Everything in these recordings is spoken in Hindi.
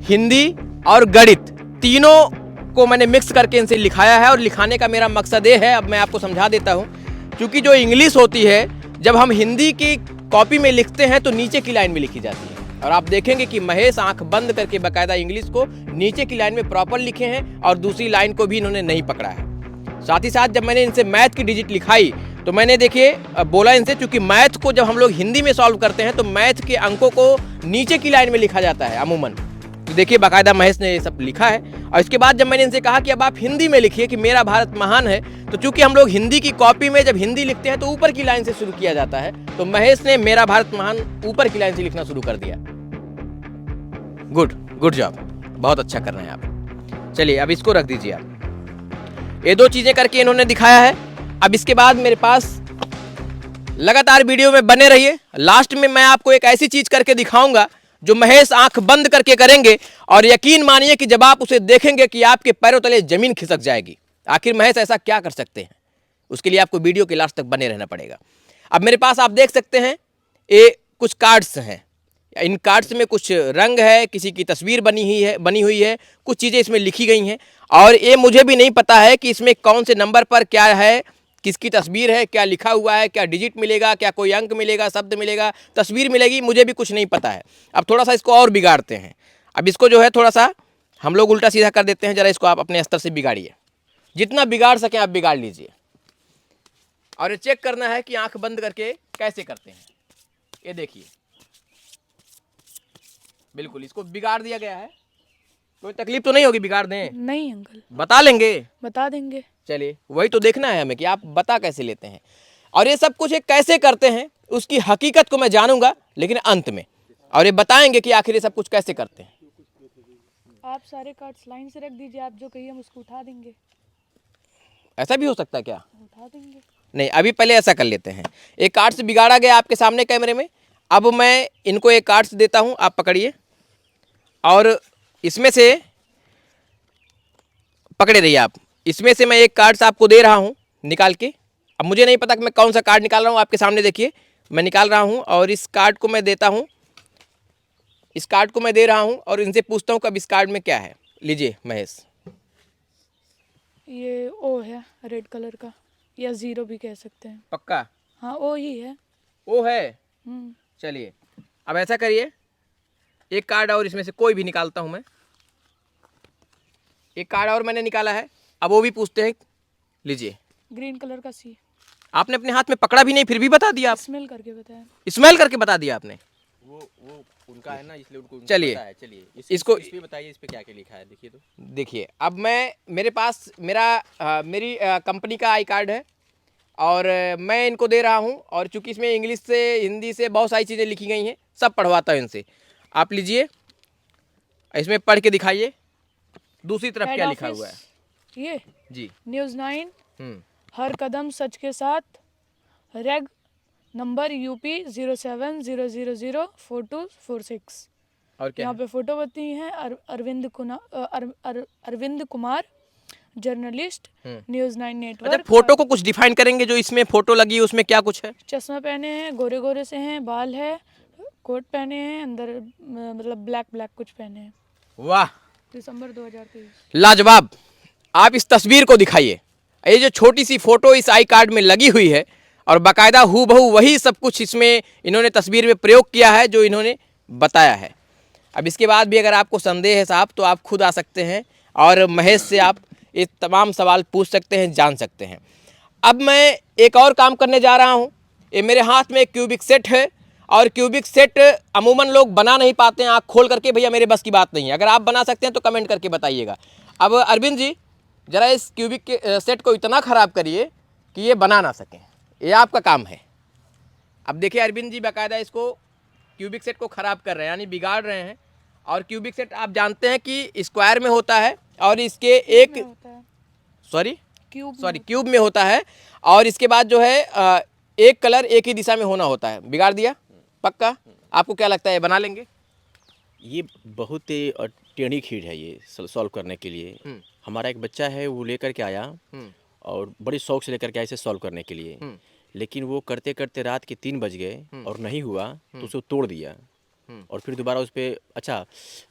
हिंदी और गणित तीनों को मैंने मिक्स करके इनसे लिखाया है। और लिखाने का मेरा मकसद ये है, अब मैं आपको समझा देता हूँ। क्योंकि जो इंग्लिश होती है, जब हम हिंदी की कॉपी में लिखते हैं तो नीचे की लाइन में लिखी जाती है। और आप देखेंगे कि महेश आंख बंद करके बाकायदा इंग्लिश को नीचे की लाइन में प्रॉपर लिखे हैं और दूसरी लाइन को भी इन्होंने नहीं पकड़ा है। साथ ही साथ जब मैंने इनसे मैथ की डिजिट लिखाई तो मैंने देखिए बोला इनसे, क्योंकि मैथ को जब हम लोग हिंदी में सॉल्व करते हैं तो मैथ के अंकों को नीचे की लाइन में लिखा जाता है अमूमन। तो देखिए बाकायदा महेश ने ये सब लिखा है। और इसके बाद जब मैंने इनसे कहा कि अब आप हिंदी में लिखिए कि मेरा भारत महान है, तो चूंकि हम लोग हिंदी की कॉपी में जब हिंदी लिखते हैं तो ऊपर की लाइन से शुरू किया जाता है, तो महेश ने मेरा भारत महान ऊपर की लाइन से लिखना शुरू कर दिया। गुड जॉब, बहुत अच्छा कर रहे हैं आप। चलिए अब इसको रख दीजिए आप। ये दो चीजें करके इन्होंने दिखाया है। अब इसके बाद मेरे पास लगातार वीडियो में बने रहिए। लास्ट में मैं आपको एक ऐसी चीज करके दिखाऊंगा जो महेश आंख बंद करके करेंगे, और यकीन मानिए कि जब आप उसे देखेंगे कि आपके पैरों तले जमीन खिसक जाएगी। आखिर महेश ऐसा क्या कर सकते हैं, उसके लिए आपको वीडियो के लास्ट तक बने रहना पड़ेगा। अब मेरे पास आप देख सकते हैं ये कुछ कार्ड्स हैं। इन कार्ड्स में कुछ रंग है, किसी की तस्वीर बनी हुई है, कुछ चीज़ें इसमें लिखी गई हैं। और ये मुझे भी नहीं पता है कि इसमें कौन से नंबर पर क्या है, किसकी तस्वीर है, क्या लिखा हुआ है, क्या डिजिट मिलेगा, क्या कोई अंक मिलेगा, शब्द मिलेगा, तस्वीर मिलेगी, मुझे भी कुछ नहीं पता है। अब थोड़ा सा इसको और बिगाड़ते हैं। अब इसको जो है थोड़ा सा हम लोग उल्टा सीधा कर देते हैं। ज़रा इसको आप अपने स्तर से बिगाड़िए, जितना बिगाड़ सकें आप बिगाड़ लीजिए। और ये चेक करना है कि आंख बंद करके कैसे करते हैं। ये देखिए बिल्कुल इसको बिगाड़ दिया गया है। कोई तकलीफ तो नहीं होगी बिगाड़ दें? नहीं अंकल, बता लेंगे, बता देंगे। चलिए वही तो देखना है हमें कि आप बता कैसे लेते हैं। और ये सब कुछ ये कैसे करते हैं उसकी हकीकत को मैं जानूंगा लेकिन अंत में, और ये बताएंगे कि आखिर ये सब कुछ कैसे करते हैं। आप सारे कार्ड्स लाइन से रख दीजिए, आप जो कहिए हम उसको उठा देंगे। ऐसा भी हो सकता है क्या? उठा देंगे। नहीं, अभी पहले ऐसा कर लेते हैं। एक कार्ड्स बिगाड़ा गया आपके सामने कैमरे में। अब मैं इनको एक कार्ड्स देता हूं, आप पकड़िए और इसमें से पकड़े रहिए आप। इसमें से मैं एक कार्ड्स आपको दे रहा हूं निकाल के। अब मुझे नहीं पता कि मैं कौन सा कार्ड निकाल रहा हूं, आपके सामने देखिए मैं निकाल रहा हूं और इस कार्ड को मैं देता हूं, इस कार्ड को मैं दे रहा हूं और इनसे पूछता हूं कि अब इस कार्ड में क्या है। लीजिए महेश। ये ओ है रेड कलर का, या जीरो भी कह सकते हैं। पक्का? हाँ ओ ही है। ओ है। चलिए अब ऐसा करिए, एक कार्ड और इसमें से कोई भी निकालता हूं मैं। एक कार्ड और मैंने निकाला है, अब वो भी पूछते हैं। लीजिए। ग्रीन कलर का सी। आपने अपने हाथ में पकड़ा भी नहीं फिर भी बता दिया आप। स्मेल करके बताया। स्मेल करके बता दिया आपने। वो उनका है ना, इसलिए उनको चलिए पता है। चलिए इसको इस पे बताइए, इस पे क्या क्या लिखा है देखिए। तो देखिए अब मैं मेरे पास मेरी कंपनी का आई कार्ड है और मैं इनको दे रहा हूं। और चूंकि इसमें इंग्लिश से हिंदी से बहुत सारी चीज़ें लिखी गई हैं, सब पढ़वाता हूँ इनसे। आप लीजिए, इसमें पढ़ के दिखाइए दूसरी तरफ क्या लिखा हुआ है। ये जी न्यूज़ 9 हर कदम सच के साथ, रेग नंबर यूपी 0700042446। और क्या यहाँ है? पे फोटो बताई है Arvind Kumar, journalist, news 9 network. अच्छा, फोटो को कुछ डिफाइन करेंगे, जो इसमें फोटो लगी है उसमें क्या कुछ है? चश्मा पहने हैं, गोरे गोरे से हैं, बाल है, कोट पहने हैं, अंदर मतलब ब्लैक कुछ पहने हैं। वाह, दिसंबर 2023। लाजवाब। आप इस तस्वीर को दिखाइए। ये जो छोटी सी फोटो इस आई कार्ड में लगी हुई है और बाकायदा हूबहू वही सब कुछ इसमें इन्होंने तस्वीर में प्रयोग किया है जो इन्होंने बताया है। अब इसके बाद भी अगर आपको संदेह है साहब तो आप खुद आ सकते हैं और महेश से आप ये तमाम सवाल पूछ सकते हैं, जान सकते हैं। अब मैं एक और काम करने जा रहा हूँ। ये मेरे हाथ में एक क्यूबिक सेट है और क्यूबिक सेट अमूमन लोग बना नहीं पाते हैं आँख खोल करके। भैया मेरे बस की बात नहीं है, अगर आप बना सकते हैं तो कमेंट करके बताइएगा। अब अरविंद जी ज़रा इस क्यूबिक के सेट को इतना ख़राब करिए कि ये बना ना सकें, ये आपका काम है। अब देखिए अरविंद जी बाकायदा इसको क्यूबिक सेट को ख़राब कर रहे हैं, यानी बिगाड़ रहे हैं। और क्यूबिक सेट आप जानते हैं कि स्क्वायर में होता है और इसके एक क्यूब में होता है और इसके बाद जो है एक कलर एक ही दिशा में होना होता है। बिगाड़ दिया पक्का। आपको क्या लगता है बना लेंगे? ये बहुत टेढ़ी खीर है ये सॉल्व करने के लिए। हमारा एक बच्चा है, वो लेकर के आया और बड़ी शौक से लेकर के आया इसे सॉल्व करने के लिए। लेकिन वो करते करते रात के 3 बज गए और नहीं हुआ तो उसे तोड़ दिया। और फिर दोबारा उस पर अच्छा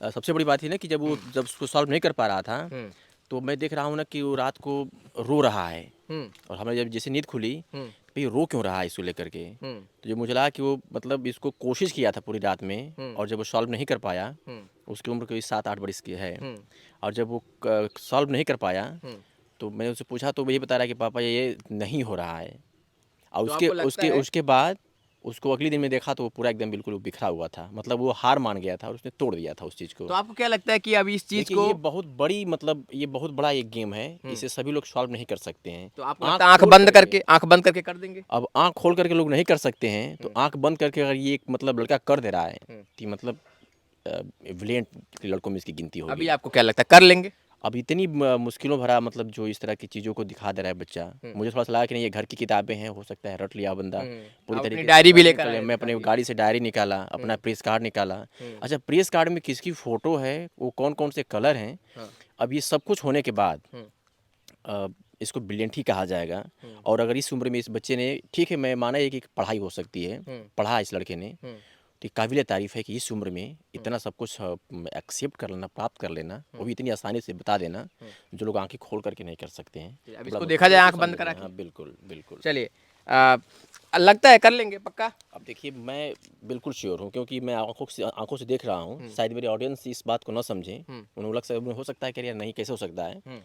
सबसे बड़ी बात थी ना कि जब उसको सॉल्व नहीं कर पा रहा था तो मैं देख रहा हूँ ना कि वो रात को रो रहा है। और हमें जब जैसे नींद खुली भाई रो क्यों रहा है इसको लेकर के, तो जब मुझे लगा कि वो मतलब इसको कोशिश किया था पूरी रात में और जब वो सॉल्व नहीं कर पाया, उसकी उम्र कोई 7-8 वर्ष की है, और जब वो सॉल्व नहीं कर पाया तो मैंने उससे पूछा तो वही बता रहा है कि पापा ये नहीं हो रहा है। और तो उसके आपको लगता उसके है- उसके बाद उसको अगले दिन में देखा तो वो पूरा एकदम बिल्कुल बिखरा हुआ था, मतलब वो हार मान गया था और उसने तोड़ दिया था उस चीज़ को। तो आपको क्या लगता है कि अब इस चीज देखिए को, ये बहुत बड़ी मतलब ये बहुत बड़ा एक गेम है, इसे सभी लोग सॉल्व नहीं कर सकते हैं। तो आपको लगता है आंख बंद करके कर देंगे? अब आंख खोल करके लोग नहीं कर सकते हैं तो आंख बंद करके अगर ये एक मतलब लड़का कर दे रहा है तो मतलब ब्रिलियंट लड़कों में इसकी गिनती होगी। अभी आपको क्या लगता है कर लेंगे? अब इतनी मुश्किलों भरा मतलब जो इस तरह की चीज़ों को दिखा दे रहा है बच्चा, मुझे थोड़ा सा लगा कि नहीं ये घर की किताबें हैं, हो सकता है रट लिया बंदा पूरी आप अपनी तरीके से डायरी भी रट लेकर निकले। आए मैं अपने गाड़ी से डायरी निकाला, अपना प्रेस कार्ड निकाला। अच्छा प्रेस कार्ड में किसकी फ़ोटो है, वो कौन कौन से कलर हैं, अब ये सब कुछ होने के बाद इसको ब्रिलियंट ही कहा जाएगा। और अगर इस उम्र में इस बच्चे ने, ठीक है मैं माना ये कि पढ़ाई हो सकती है, पढ़ा इस लड़के ने, तो काबिल तारीफ़ है कि इस उम्र में इतना सब कुछ एक्सेप्ट कर लेना, प्राप्त कर लेना, वो भी इतनी आसानी से बता देना जो लोग आंखें खोल करके नहीं कर सकते हैं। अब इसको देखा जाए आंख बंद करा के? हाँ बिल्कुल बिल्कुल। चलिए, लगता है कर लेंगे पक्का? अब देखिए मैं बिल्कुल श्योर हूँ क्योंकि मैं आंखों से देख रहा हूँ। शायद मेरे ऑडियंस इस बात को ना समझे, उन्हें हो सकता है कि यार नहीं कैसे हो सकता है,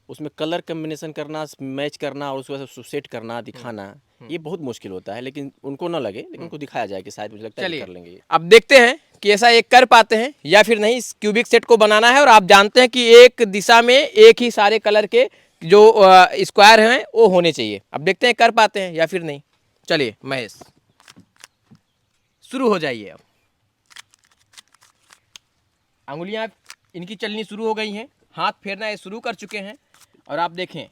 उसमें कलर कम्बिनेशन करना, मैच करना और उसके बाद सेट करना, दिखाना, ये बहुत मुश्किल होता है, लेकिन उनको ना लगे, लेकिन उनको दिखाया जाए कि शायद मुझे लगता है कि कर लेंगे ये। अब देखते हैं कि ऐसा एक कर पाते हैं या फिर नहीं। इस क्यूबिक सेट को बनाना है और आप जानते हैं कि एक दिशा में एक ही सारे कलर के जो स्क्वायर हैं वो होने चाहिए। अब देखते हैं कर पाते हैं या फिर नहीं। चलिए महेश शुरू हो जाइए। अब अंगुलियां इनकी चलनी शुरू हो गई हैं, हाथ फेरना ये शुरू कर चुके हैं और आप देखें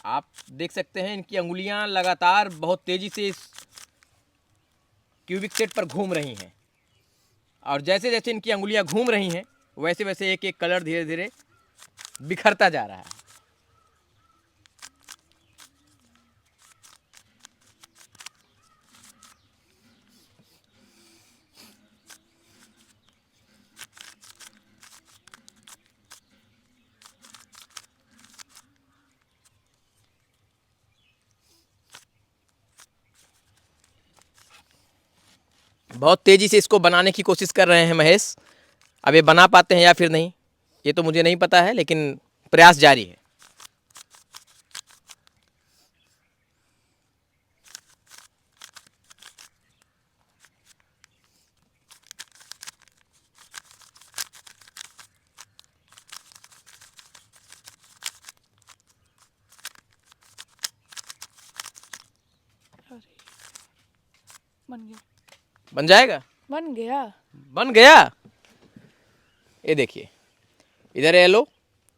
आप देख सकते हैं इनकी अंगुलियां लगातार बहुत तेजी से इस क्यूबिक सेट पर घूम रही हैं और जैसे जैसे इनकी अंगुलियां घूम रही हैं वैसे वैसे एक एक कलर धीरे धीरे बिखरता जा रहा है। बहुत तेजी से इसको बनाने की कोशिश कर रहे हैं महेश। अब ये बना पाते हैं या फिर नहीं ये तो मुझे नहीं पता है, लेकिन प्रयास जारी है। बन गया, बन जाएगा? बन गया। बन गया। ये देखिए इधर येलो,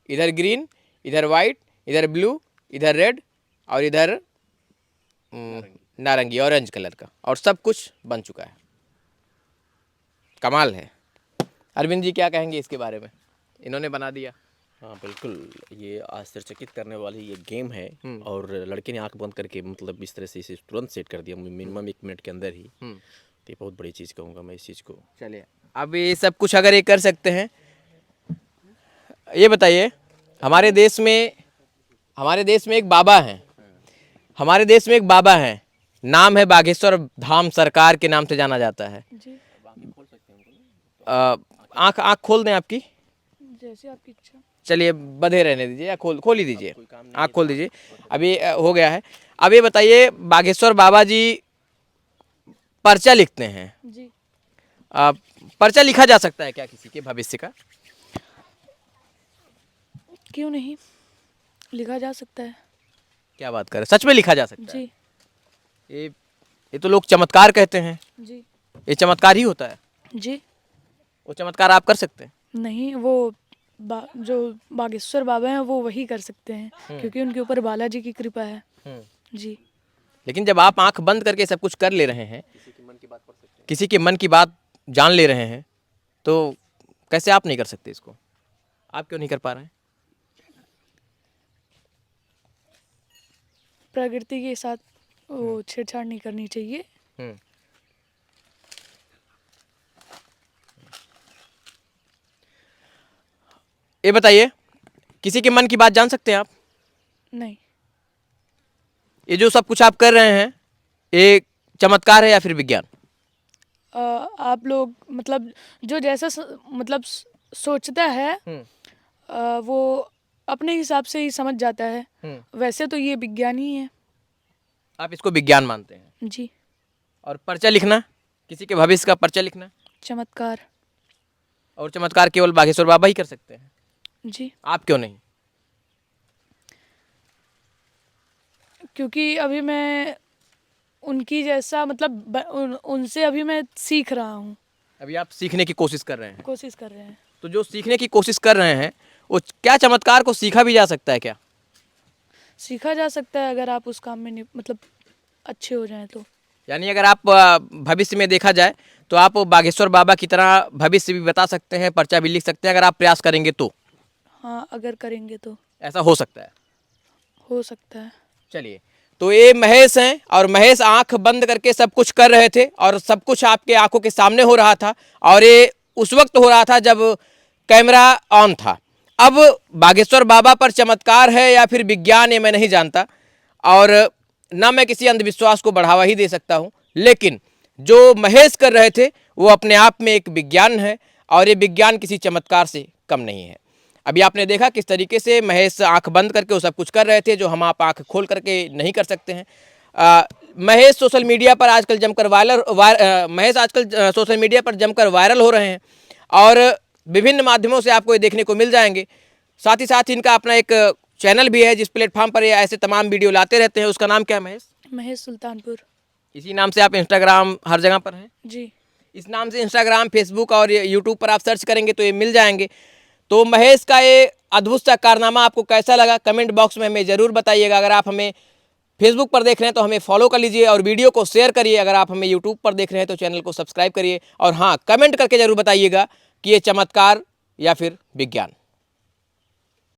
इधर ग्रीन, इधर वाइट, इधर ब्लू, इधर रेड और इधर नारंगी ऑरेंज कलर का, और सब कुछ बन चुका है। कमाल है। अरविंद जी क्या कहेंगे इसके बारे में? इन्होंने बना दिया। हाँ बिल्कुल, ये आश्चर्यचकित करने वाली ये गेम है और लड़के ने आंख बंद करके मतलब इस तरह से इसे तुरंत सेट कर दिया मिनिमम 1 मिनट के अंदर ही। तो ये बहुत बड़ी चीज़ कहूँगा मैं इस चीज़ को। चलिए अब ये सब कुछ अगर ये कर सकते हैं, ये बताइए हमारे देश में एक बाबा हैं, हमारे देश में एक बाबा हैं, नाम है बागेश्वर धाम सरकार के नाम से जाना जाता है। जी, आँख खोल दें आपकी, जैसे आपकी इच्छा। चलिए बधे रहने दीजिए या खोल ही दीजिए, आँख खोल दीजिए। अभी हो गया है। अब ये बताइए बागेश्वर बाबा जी पर्चा लिखते हैं, जी, पर्चा लिखा जा सकता है क्या किसी के भविष्य का? क्यों नहीं, लिखा जा सकता है। क्या बात कर रहे हैं, सच में लिखा जा सकता है? जी, ये तो लोग चमत्कार कहते हैं, जी, ये चमत्कार ही होता है? जी। वो चमत्कार आप कर सकते हैं? नहीं, वो जो बागेश्वर बाबा हैं वो वही कर सकते हैं, क्योंकि उनके ऊपर बालाजी की कृपा है। जी, लेकिन जब आप आंख बंद करके सब कुछ कर ले रहे हैं किसी के मन की बात जान ले रहे हैं, तो कैसे आप नहीं कर सकते इसको? आप क्यों नहीं कर पा रहे हैं? प्रकृति के साथ वो छेड़छाड़ नहीं करनी चाहिए। ये बताइए, किसी के मन की बात जान सकते हैं आप? नहीं, ये जो सब कुछ आप कर रहे हैं, ये चमत्कार है या फिर विज्ञान? आप लोग मतलब जो जैसा मतलब सोचता है वो अपने हिसाब से ही समझ जाता है। वैसे तो ये विज्ञान ही है। आप इसको विज्ञान मानते हैं? जी। और पर्चा लिखना, किसी के भविष्य का पर्चा लिखना, चमत्कार। और चमत्कार केवल बागेश्वर बाबा ही कर सकते हैं? जी, आप क्यों नहीं? क्योंकि अभी मैं उनकी जैसा मतलब उनसे अभी मैं सीख रहा हूँ, अभी आप सीखने की कोशिश कर रहे हैं। कोशिश कर रहे हैं। तो जो सीखने की कोशिश कर रहे हैं, वो क्या चमत्कार को सीखा भी जा सकता है क्या? सीखा जा सकता है अगर आप उस काम में मतलब अच्छे हो जाएं तो। यानी अगर आप भविष्य में देखा जाए तो आप बागेश्वर बाबा की तरह भविष्य भी बता सकते हैं, पर्चा भी लिख सकते हैं, अगर आप प्रयास करेंगे तो? हाँ, अगर करेंगे तो ऐसा हो सकता है? हो सकता है। चलिए, तो ये महेश हैं, और महेश आंख बंद करके सब कुछ कर रहे थे, और सब कुछ आपके आंखों के सामने हो रहा था, और ये उस वक्त हो रहा था जब कैमरा ऑन था। अब बागेश्वर बाबा पर चमत्कार है या फिर विज्ञान, ये मैं नहीं जानता, और ना मैं किसी अंधविश्वास को बढ़ावा ही दे सकता हूँ, लेकिन जो महेश कर रहे थे वो अपने आप में एक विज्ञान है, और ये विज्ञान किसी चमत्कार से कम नहीं है। अभी आपने देखा किस तरीके से महेश आंख बंद करके वो सब कुछ कर रहे थे, जो हम आप आंख खोल करके नहीं कर सकते हैं। महेश सोशल मीडिया पर आजकल जमकर महेश आजकल सोशल मीडिया पर जमकर वायरल हो रहे हैं, और विभिन्न माध्यमों से आपको ये देखने को मिल जाएंगे। साथ ही साथ इनका अपना एक चैनल भी है, जिस प्लेटफॉर्म पर ये ऐसे तमाम वीडियो लाते रहते हैं। उसका नाम क्या है महेश? महेश सुल्तानपुर। इसी नाम से आप इंस्टाग्राम हर जगह पर हैं? जी। इस नाम से इंस्टाग्राम, फेसबुक और यूट्यूब पर आप सर्च करेंगे तो ये मिल जाएंगे। तो महेश का ये अद्भुत सा कारनामा आपको कैसा लगा, कमेंट बॉक्स में हमें ज़रूर बताइएगा। अगर आप हमें फेसबुक पर देख रहे हैं तो हमें फॉलो कर लीजिए और वीडियो को शेयर करिए। अगर आप हमें यूट्यूब पर देख रहे हैं तो चैनल को सब्सक्राइब करिए, और हाँ, कमेंट करके ज़रूर बताइएगा कि ये चमत्कार या फिर विज्ञान।